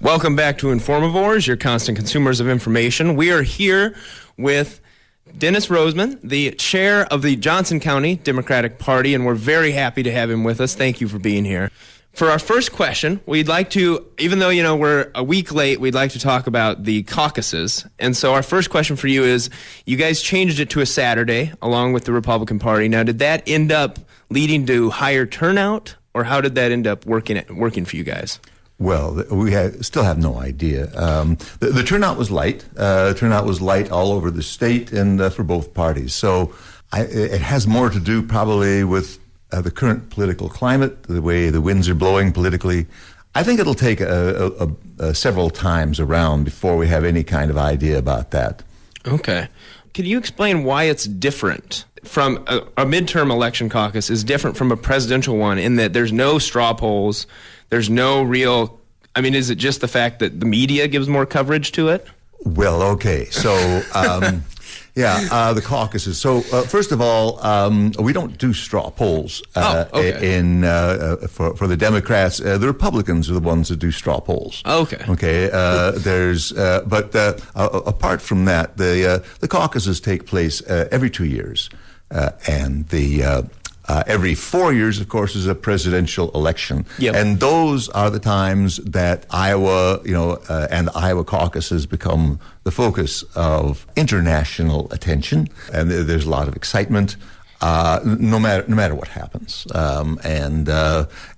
Welcome back to Informavores, your constant consumers of information. We are here with Dennis Roseman, the chair of the Johnson County Democratic Party, and we're very happy to have him with us. Thank you for being here. For our first question, we'd like to, even though, we're a week late, we'd like to talk about the caucuses. And so our first question for you is, you guys changed it to a Saturday along with the Republican Party. Now, did that end up leading to higher turnout, or how did that end up working for you guys? Well, we still have no idea. The turnout was light. Turnout was light all over the state and for both parties. So it has more to do probably with the current political climate, the way the winds are blowing politically. I think it'll take several times around before we have any kind of idea about that. Okay. Can you explain why it's different from a midterm election caucus is different from a presidential one in that there's no straw polls? There's no real, is it just the fact that the media gives more coverage to it? Well, okay. So, the caucuses. So, first of all, we don't do straw polls for the Democrats. The Republicans are the ones that do straw polls. Okay. Okay. But apart from that, the caucuses take place every 2 years, and every 4 years, of course, is a presidential election. Yep. And those are the times that Iowa, and the Iowa caucuses become the focus of international attention. And there's a lot of excitement, no matter what happens.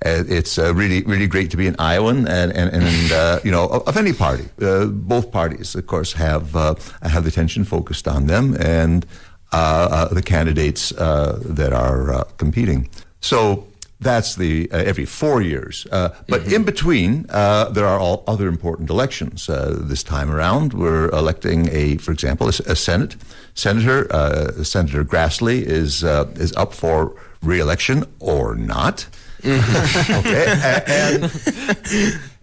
It's really, really great to be an Iowan and of any party. Both parties, of course, have the attention focused on them and the candidates that are competing. So that's the every 4 years. But in between, there are all other important elections. This time around, we're electing for example, a Senate. Senator Grassley is up for re-election or not. Okay,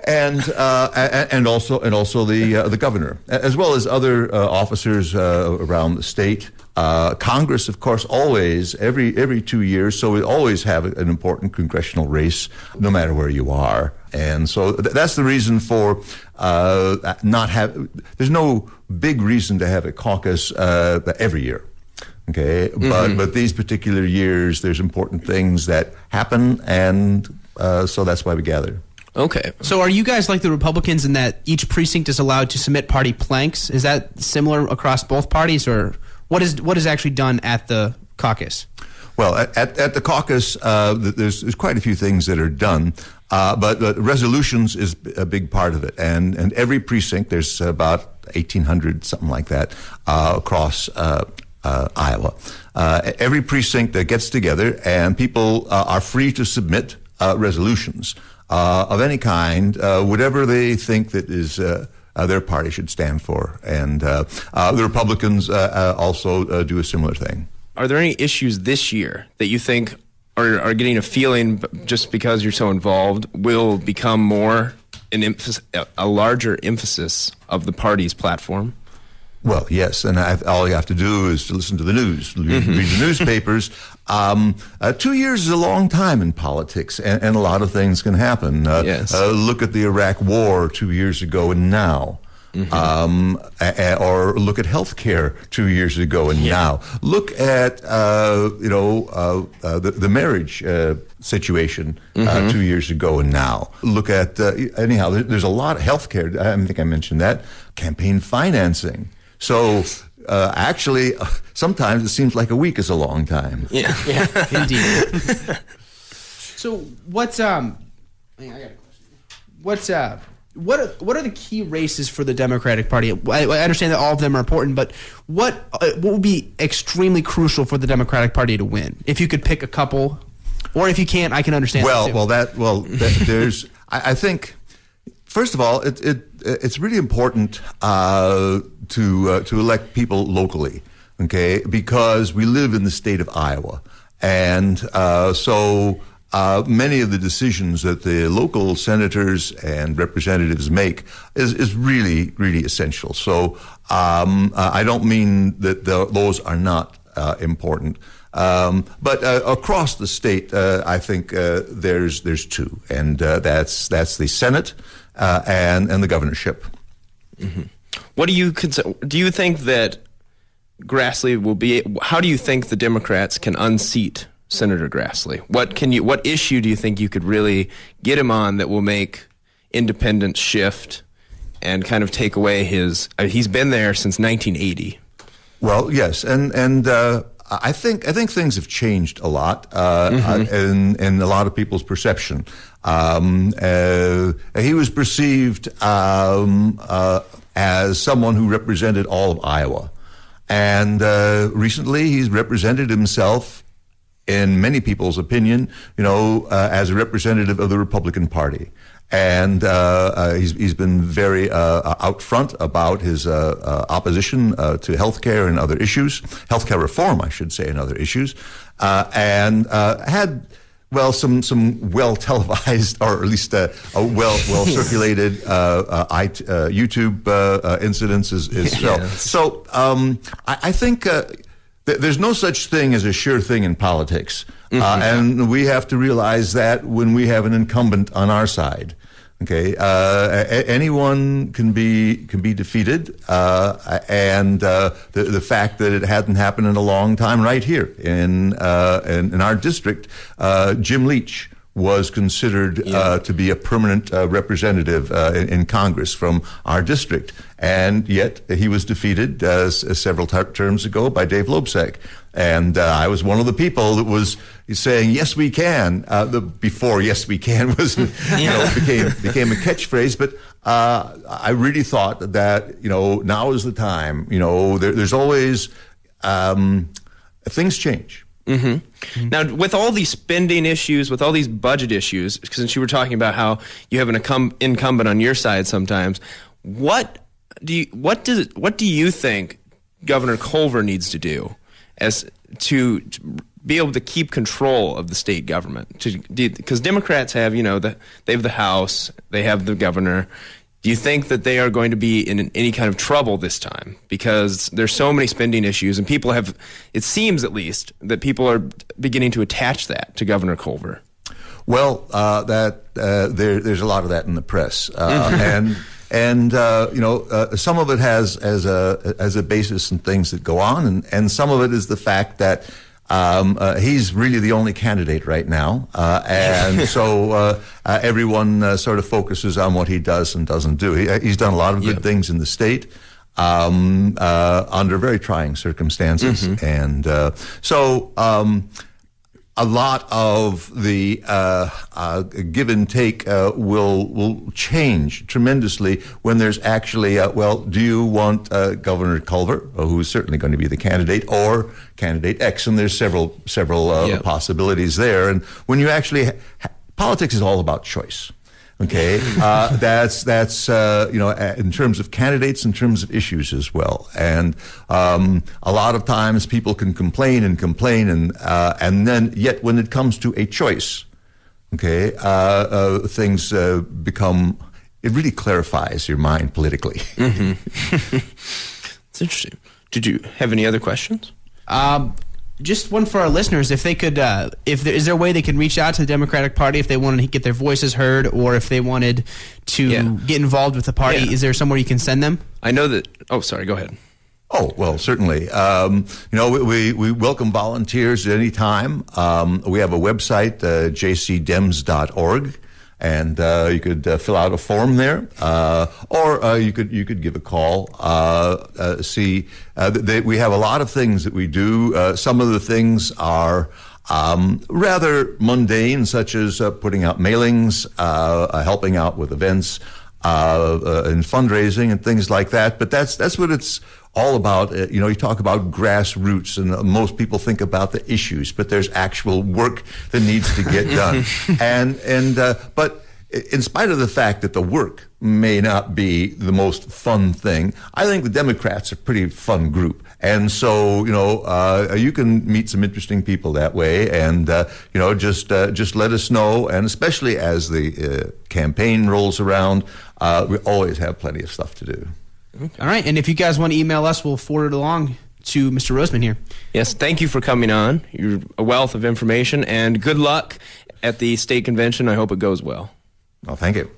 and also the governor, as well as other officers around the state. Congress, of course, always every 2 years, so we always have an important congressional race, no matter where you are. And so that's the reason for there's no big reason to have a caucus every year. Okay, but these particular years, there's important things that happen, and so that's why we gather. Okay. So are you guys like the Republicans in that each precinct is allowed to submit party planks? Is that similar across both parties, or what is actually done at the caucus? Well, at the caucus, there's quite a few things that are done, but resolutions is a big part of it, and every precinct, there's about 1,800, something like that, across Iowa. Every precinct that gets together, and people are free to submit resolutions of any kind, whatever they think that is their party should stand for. And the Republicans also do a similar thing. Are there any issues this year that you think are getting a feeling, just because you're so involved, will become more a larger emphasis of the party's platform? Well, yes, and all you have to do is to listen to the news, read the newspapers. 2 years is a long time in politics, and a lot of things can happen. Yes. Look at the Iraq War 2 years ago and now. Or look at health care 2 years ago and now. Look at the marriage situation 2 years ago and now. Look at there's a lot of health care. I think I mentioned that. Campaign financing. So actually, sometimes it seems like a week is a long time. Yeah, Indeed. So what's I got a question. What are the key races for the Democratic Party? I understand that all of them are important, but what would be extremely crucial for the Democratic Party to win? If you could pick a couple, or if you can't, I can understand. There's. I think, first of all, it's really important to elect people locally, okay? Because we live in the state of Iowa, and so. Many of the decisions that the local senators and representatives make is really, really essential. So I don't mean that those are not important. But across the state, I think there's two, and that's the Senate and the governorship. Mm-hmm. What do you think that Grassley will be? How do you think the Democrats can unseat Senator Grassley? What issue do you think you could really get him on that will make independents shift and kind of take away his? He's been there since 1980. Well, yes, and I think things have changed a lot in a lot of people's perception. He was perceived as someone who represented all of Iowa, and recently he's represented himself, in many people's opinion, as a representative of the Republican Party. And he's been very out front about his opposition to health care and other issues, health care reform, I should say, and other issues, and had, well, some well televised, or at least well circulated YouTube incidents as well. Yes. So I think there's no such thing as a sure thing in politics. And we have to realize that when we have an incumbent on our side. Okay, anyone can be defeated, and the fact that it hadn't happened in a long time, right here in our district, Jim Leach was considered to be a permanent representative in Congress from our district, and yet he was defeated several terms ago by Dave Loebsack. And I was one of the people that was saying, yes, we can, before yes, we can was, became a catchphrase. But I really thought that, now is the time. There's always, things change. Mm-hmm. Now, with all these spending issues, with all these budget issues, since you were talking about how you have an incumbent on your side sometimes, what do you think Governor Culver needs to do as to be able to keep control of the state government? Because Democrats have, they have the House, they have the governor. Do you think that they are going to be in any kind of trouble this time? Because there's so many spending issues, and people have, it seems at least, that people are beginning to attach that to Governor Culver. Well, there's a lot of that in the press, and some of it has as a basis in things that go on, and some of it is the fact that he's really the only candidate right now, and so everyone sort of focuses on what he does and doesn't do. He's done a lot of good things in the state under very trying circumstances, and so a lot of the give and take will change tremendously when there's actually, do you want Governor Culver, who's certainly going to be the candidate, or candidate X? And there's several possibilities there. And when you actually, politics is all about choice. Okay, that's in terms of candidates, in terms of issues as well, and a lot of times people can complain, and then yet when it comes to a choice, okay, things become. It really clarifies your mind politically. It's interesting. Did you have any other questions? Just one for our listeners. If they could, is there a way they can reach out to the Democratic Party if they wanted to get their voices heard, or if they wanted to get involved with the party? Is there somewhere you can send them? I know that. Oh, sorry. Go ahead. Oh, well, certainly. We welcome volunteers at any time. We have a website, jcdems.org. And you could fill out a form there, or you could give a call. We have a lot of things that we do. Some of the things are rather mundane, such as putting out mailings, helping out with events, and fundraising and things like that. But that's what it's all about. You talk about grassroots, and most people think about the issues, but there's actual work that needs to get done. But in spite of the fact that the work may not be the most fun thing, I think the Democrats are a pretty fun group. And so, you can meet some interesting people that way, and just let us know. And especially as the campaign rolls around, we always have plenty of stuff to do. All right, and if you guys want to email us, we'll forward it along to Mr. Roseman here. Yes, thank you for coming on. You're a wealth of information, and good luck at the state convention. I hope it goes well. Well, thank you.